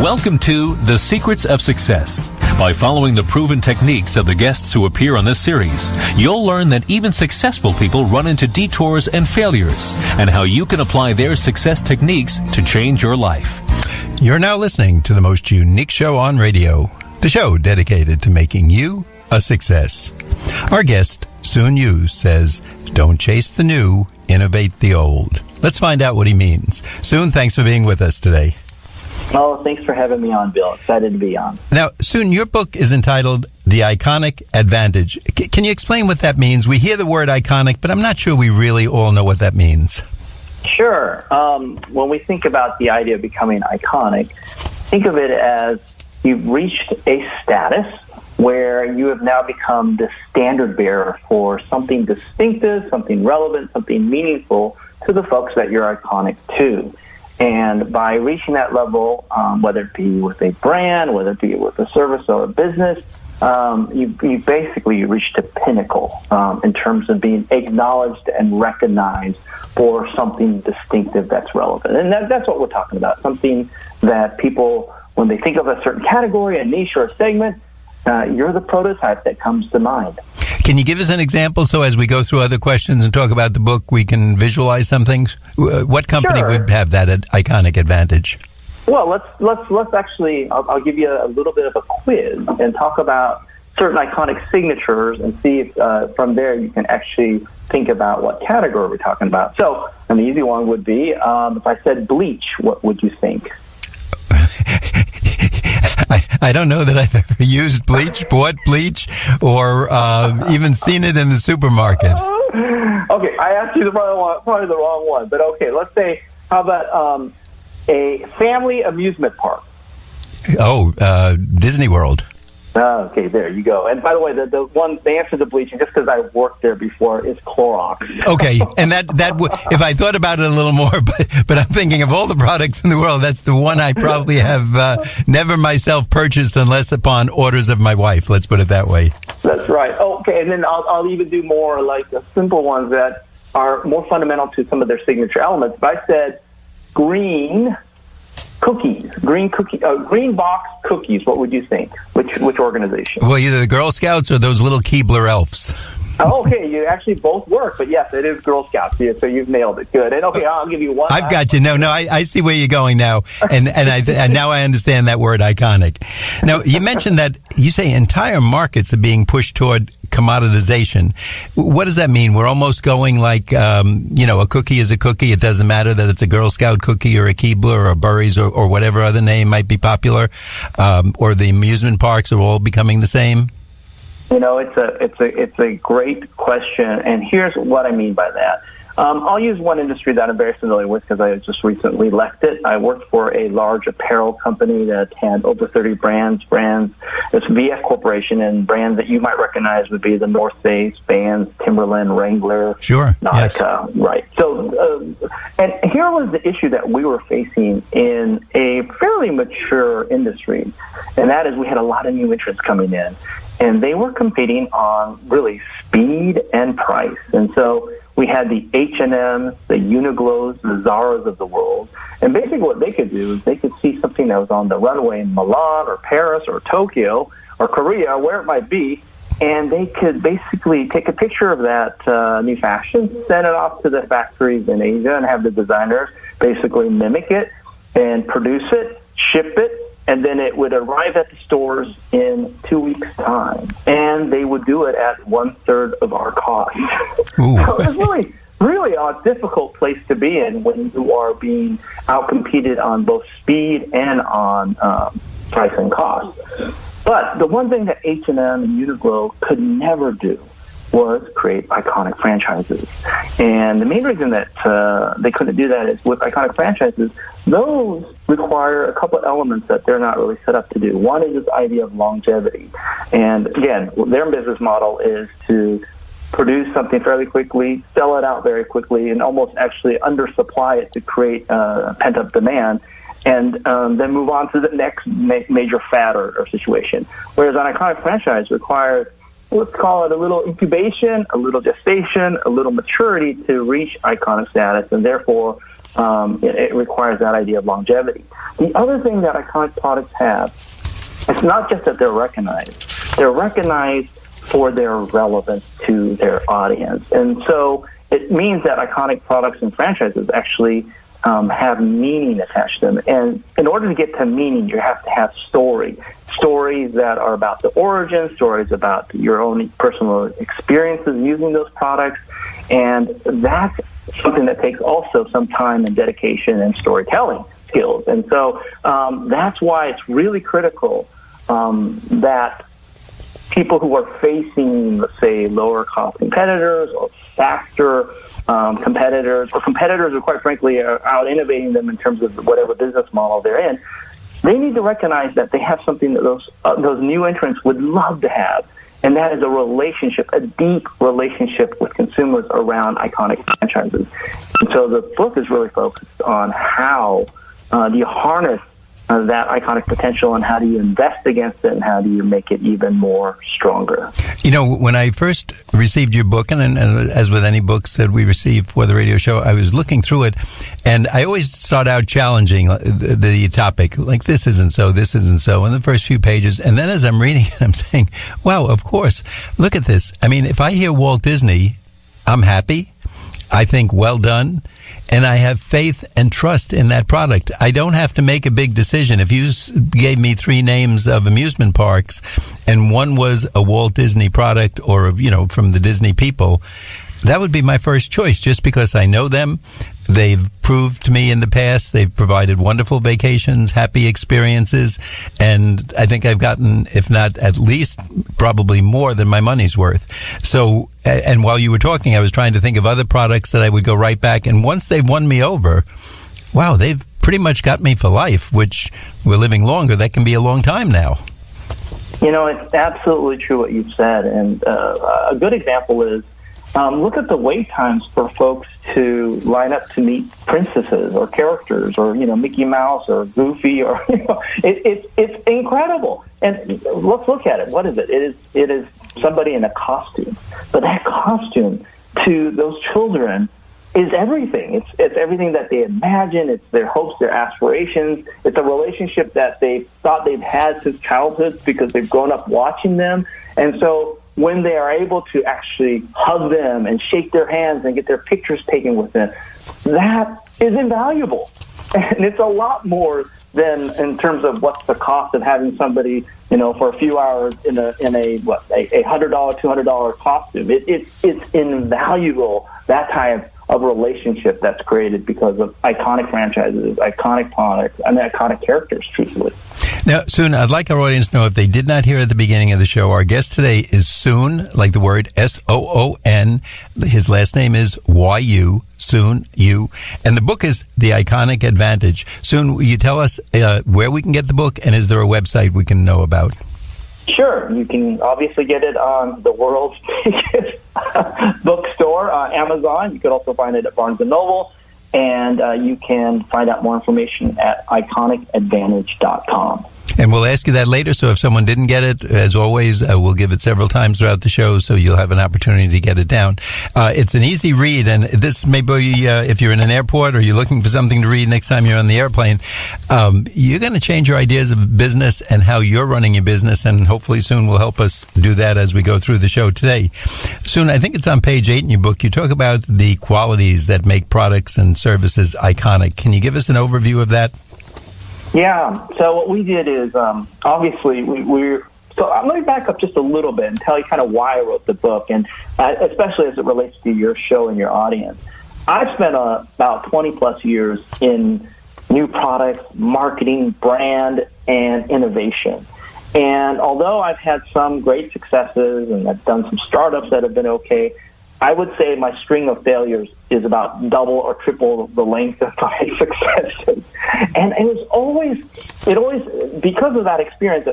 Welcome to The Secrets of Success. By following the proven techniques of the guests who appear on this series, you'll learn that even successful people run into detours and failures, and how you can apply their success techniques to change your life. You're now listening to the most unique show on radio, the show dedicated to making you a success. Our guest, Soon Yu, says, "Don't chase the new, innovate the old." Let's find out what he means. Soon, thanks for being with us today. Oh, thanks for having me on, Bill. Excited to be on. Now, Soon, your book is entitled The Iconic Advantage. Can you explain what that means? We hear the word iconic, but I'm not sure we really all know what that means. Sure. When we think about the idea of becoming iconic, think of it as you've reached a status where you have now become the standard bearer for something distinctive, something relevant, something meaningful to the folks that you're iconic to. And by reaching that level, whether it be with a brand, whether it be with a service or a business, you basically reached a pinnacle in terms of being acknowledged and recognized for something distinctive that's relevant. And that's what we're talking about, something that people, when they think of a certain category, a niche, or a segment, you're the prototype that comes to mind. Can you give us an example so as we go through other questions and talk about the book, we can visualize some things? What company would have that iconic advantage? Well, let's actually, I'll give you a little bit of a quiz and talk about certain iconic signatures and see if from there you can actually think about what category we're talking about. So, an easy one would be, if I said bleach, what would you think? I don't know that I've ever used bleach, bought bleach, or even seen it in the supermarket. Okay, I asked you probably the wrong one, but okay, let's say, how about a family amusement park? Oh, Disney World. Okay, there you go. And by the way, the answer to bleaching, just because I've worked there before, is Clorox. Okay, and that if I thought about it a little more, but I'm thinking of all the products in the world, that's the one I probably have never myself purchased unless upon orders of my wife. Let's put it that way. That's right. Okay, and then I'll even do more like simple ones that are more fundamental to some of their signature elements. If I said green box cookies, what would you think? Which organization? Well, either the Girl Scouts or those little Keebler elves. Okay, you actually both work, but yes, it is Girl Scouts. Yeah, so you've nailed it. Good. And okay, I'll give you one. I've got you. No, I see where you're going now, and now I understand that word iconic. Now, you mentioned that you say entire markets are being pushed toward commoditization. What does that mean? We're almost going like, a cookie is a cookie. It doesn't matter that it's a Girl Scout cookie or a Keebler or a Burries or whatever other name might be popular, or the amusement parks are all becoming the same. It's a great question, and here's what I mean by that. I'll use one industry that I'm very familiar with because I just recently left it. I worked for a large apparel company that had over 30 brands. It's VF Corporation, and brands that you might recognize would be the North Face, Vans, Timberland, Wrangler, sure, Nautica, yes. Right. So, and here was the issue that we were facing in a fairly mature industry, and that is we had a lot of new entrants coming in, and they were competing on really speed and price. And so we had the H&Ms, the Uniqlos, the Zaras of the world. And basically what they could do is they could see something that was on the runway in Milan or Paris or Tokyo or Korea, where it might be, and they could basically take a picture of that new fashion, send it off to the factories in Asia, and have the designers basically mimic it and produce it, ship it, and then it would arrive at the stores in 2 weeks' time. And they would do it at 1/3 of our cost. So it was really a difficult place to be in when you are being outcompeted on both speed and on price and cost. But the one thing that H&M and Uniqlo could never do was create iconic franchises. And the main reason that they couldn't do that is with iconic franchises, those require a couple of elements that they're not really set up to do. One is this idea of longevity. And again, their business model is to produce something fairly quickly, sell it out very quickly, and almost actually undersupply it to create pent-up demand, and then move on to the next major fad or situation. Whereas an iconic franchise requires, let's call it a little incubation, a little gestation, a little maturity to reach iconic status, and therefore it requires that idea of longevity. The other thing that iconic products have, it's not just that they're recognized. They're recognized for their relevance to their audience. And so it means that iconic products and franchises actually have meaning attached to them. And in order to get to meaning, you have to have stories that are about the origin, stories about your own personal experiences using those products. And that's something that takes also some time and dedication and storytelling skills. And so that's why it's really critical that people who are facing, let's say, lower cost competitors or faster competitors, or competitors who, quite frankly, are out innovating them in terms of whatever business model they're in, they need to recognize that they have something that those new entrants would love to have, and that is a relationship, a deep relationship with consumers around iconic franchises. And so the book is really focused on how do you harness that iconic potential, and how do you invest against it, and how do you make it even more stronger? You know, when I first received your book, and as with any books that we receive for the radio show, I was looking through it, and I always start out challenging the topic, like this isn't so in the first few pages, and then as I'm reading it, I'm saying, wow, of course, look at this. I mean, if I hear Walt Disney, I'm happy. I think well done, and I have faith and trust in that product. I don't have to make a big decision. If you gave me 3 names of amusement parks and one was a Walt Disney product or, from the Disney people, that would be my first choice just because I know them. They've proved to me in the past they've provided wonderful vacations, happy experiences, and I think I've gotten, if not at least, probably more than my money's worth. So, and while you were talking, I was trying to think of other products that I would go right back, and once they've won me over, wow, they've pretty much got me for life, which we're living longer. That can be a long time now. It's absolutely true what you've said, and a good example is look at the wait times for folks to line up to meet princesses or characters or, Mickey Mouse or Goofy or, it's incredible. And let's look at it. What is it? It is somebody in a costume. But that costume to those children is everything. It's everything that they imagine. It's their hopes, their aspirations. It's a relationship that they thought they've had since childhood because they've grown up watching them. And so when they are able to actually hug them and shake their hands and get their pictures taken with them, that is invaluable. And it's a lot more than in terms of what's the cost of having somebody, for a few hours in a $100, $200 costume. It's invaluable, that type of relationship that's created because of iconic franchises, iconic products, and iconic characters, truthfully. Now, Soon, I'd like our audience to know, if they did not hear at the beginning of the show, our guest today is Soon, like the word S-O-O-N. His last name is Y-U, Soon, you. And the book is The Iconic Advantage. Soon, will you tell us where we can get the book, and is there a website we can know about? Sure. You can obviously get it on the world's biggest bookstore, Amazon. You could also find it at Barnes & Noble. And you can find out more information at iconicadvantage.com. And we'll ask you that later, so if someone didn't get it, as always, we'll give it several times throughout the show, so you'll have an opportunity to get it down. It's an easy read, and this may be, if you're in an airport or you're looking for something to read next time you're on the airplane, you're going to change your ideas of business and how you're running your business, and hopefully Soon will help us do that as we go through the show today. Soon, I think it's on page 8 in your book, you talk about the qualities that make products and services iconic. Can you give us an overview of that? Yeah. So what we did is, obviously, so let me back up just a little bit and tell you kind of why I wrote the book, and especially as it relates to your show and your audience. I've spent about 20-plus years in new products, marketing, brand, and innovation. And although I've had some great successes and I've done some startups that have been okay, I would say my string of failures is about double or triple the length of my successes. And it always, because of that experience,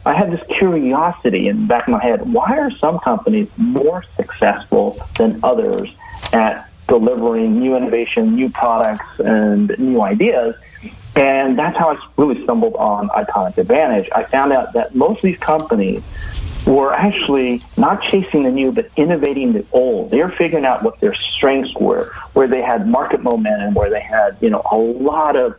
I had this curiosity in the back of my head. Why are some companies more successful than others at delivering new innovation, new products, and new ideas? And that's how I really stumbled on Iconic Advantage. I found out that most of these companies were actually not chasing the new, but innovating the old. They were figuring out what their strengths were, where they had market momentum, where they had, a lot of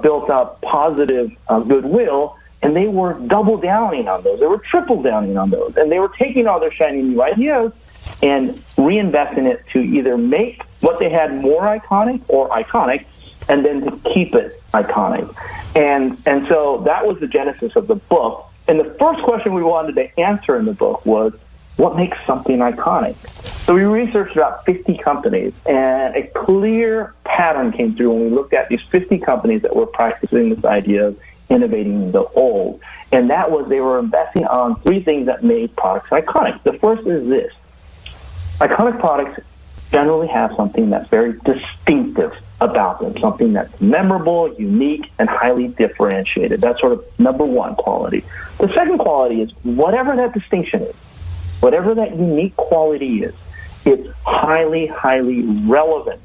built up positive goodwill, and they were double downing on those. They were triple downing on those. And they were taking all their shiny new ideas and reinvesting it to either make what they had more iconic or iconic, and then to keep it iconic. And so that was the genesis of the book. And the first question we wanted to answer in the book was, what makes something iconic? So we researched about 50 companies, and a clear pattern came through when we looked at these 50 companies that were practicing this idea of innovating the old. And that was they were investing on three things that made products iconic. The first is this. Iconic products generally have something that's very distinctive about them, something that's memorable, unique, and highly differentiated. That's sort of number one quality. The second quality is whatever that distinction is, whatever that unique quality is, it's highly, highly relevant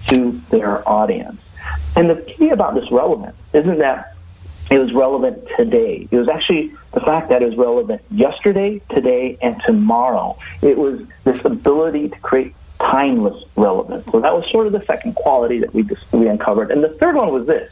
to their audience. And the key about this relevance isn't that it was relevant today. It was actually the fact that it was relevant yesterday, today, and tomorrow. It was this ability to create timeless relevance. So that was sort of the second quality that we uncovered. And the third one was this.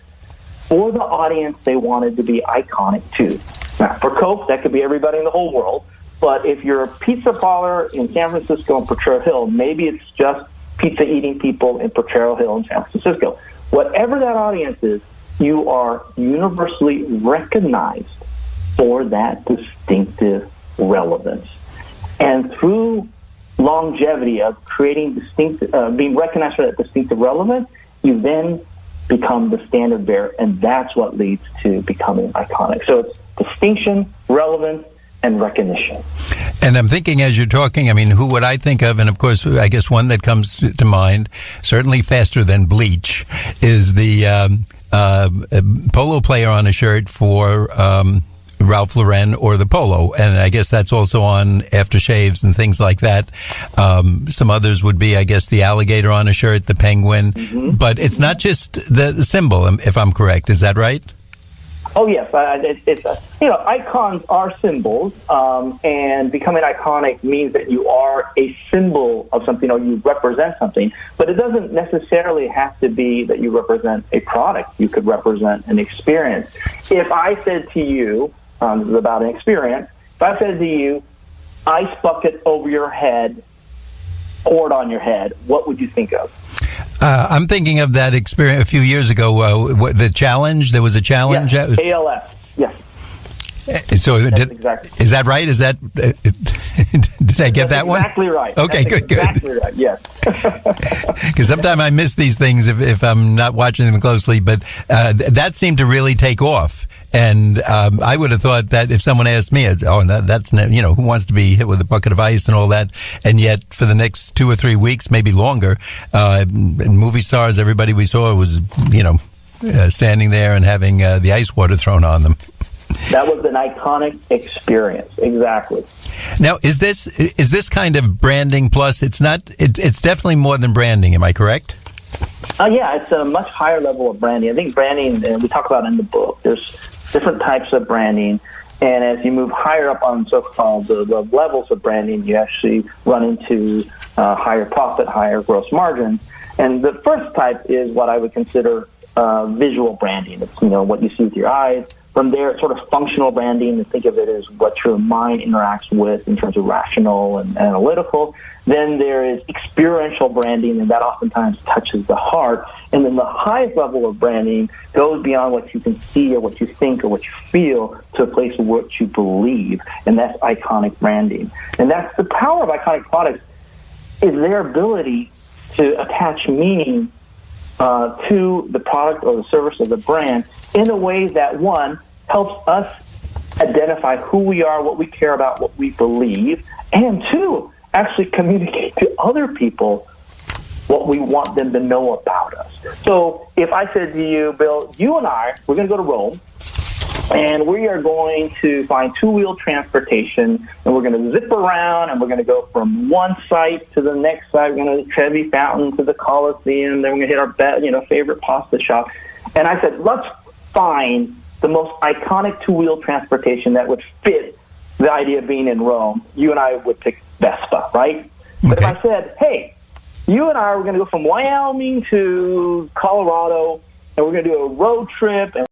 For the audience, they wanted to be iconic too. Now, for Coke, that could be everybody in the whole world. But if you're a pizza parlor in San Francisco and Potrero Hill, maybe it's just pizza-eating people in Potrero Hill in San Francisco. Whatever that audience is, you are universally recognized for that distinctive relevance. And through longevity of creating being recognized for that distinctive relevance, you then become the standard bearer, and that's what leads to becoming iconic. So it's distinction, relevance, and recognition. And I'm thinking as you're talking, who would I think of? And of course, I guess one that comes to mind, certainly faster than bleach, is the polo player on a shirt for Ralph Lauren or the polo. And I guess that's also on aftershaves and things like that. Some others would be, I guess, the alligator on a shirt, the penguin. Mm-hmm. But it's not just the symbol, if I'm correct. Is that right? Oh, yes. Icons are symbols, and becoming iconic means that you are a symbol of something or you represent something. But it doesn't necessarily have to be that you represent a product. You could represent an experience. If I said to you, this is about an experience, if I said to you, ice bucket over your head, poured on your head, what would you think of? I'm thinking of that experience a few years ago. The challenge. There was a challenge. Yes, ALS. Yes. So exactly. Is that right? Is that did I get that one? Exactly right. Okay, That's good. Exactly right. Yes. Because sometimes I miss these things if I'm not watching them closely. But that seemed to really take off. And I would have thought that if someone asked me, that's who wants to be hit with a bucket of ice and all that. And yet, for the next 2 or 3 weeks, maybe longer, movie stars, everybody we saw was standing there and having the ice water thrown on them. That was an iconic experience. Exactly. Now, is this kind of branding plus? It's definitely more than branding. Am I correct? Yeah, it's a much higher level of branding. I think branding, and we talk about it in the book, there's different types of branding. And as you move higher up on so-called the levels of branding, you actually run into higher profit, higher gross margins. And the first type is what I would consider visual branding. It's what you see with your eyes. From there, it's sort of functional branding, and think of it as what your mind interacts with in terms of rational and analytical. Then there is experiential branding, and that oftentimes touches the heart. And then the highest level of branding goes beyond what you can see or what you think or what you feel to a place of what you believe, and that's iconic branding. And that's the power of iconic products, is their ability to attach meaning to the product or the service or the brand in a way that, one, helps us identify who we are, what we care about, what we believe, and two, actually communicate to other people what we want them to know about us. So if I said to you, Bill, you and I, we're going to go to Rome, and we are going to find two-wheel transportation, and we're going to zip around, and we're going to go from one site to the next site. We're going to the Trevi Fountain to the Colosseum. Then we're going to hit our favorite pasta shop. And I said, let's find the most iconic two-wheel transportation that would fit the idea of being in Rome, you and I would pick Vespa, right? But if I said, hey, you and I are going to go from Wyoming to Colorado, and we're going to do a road trip, and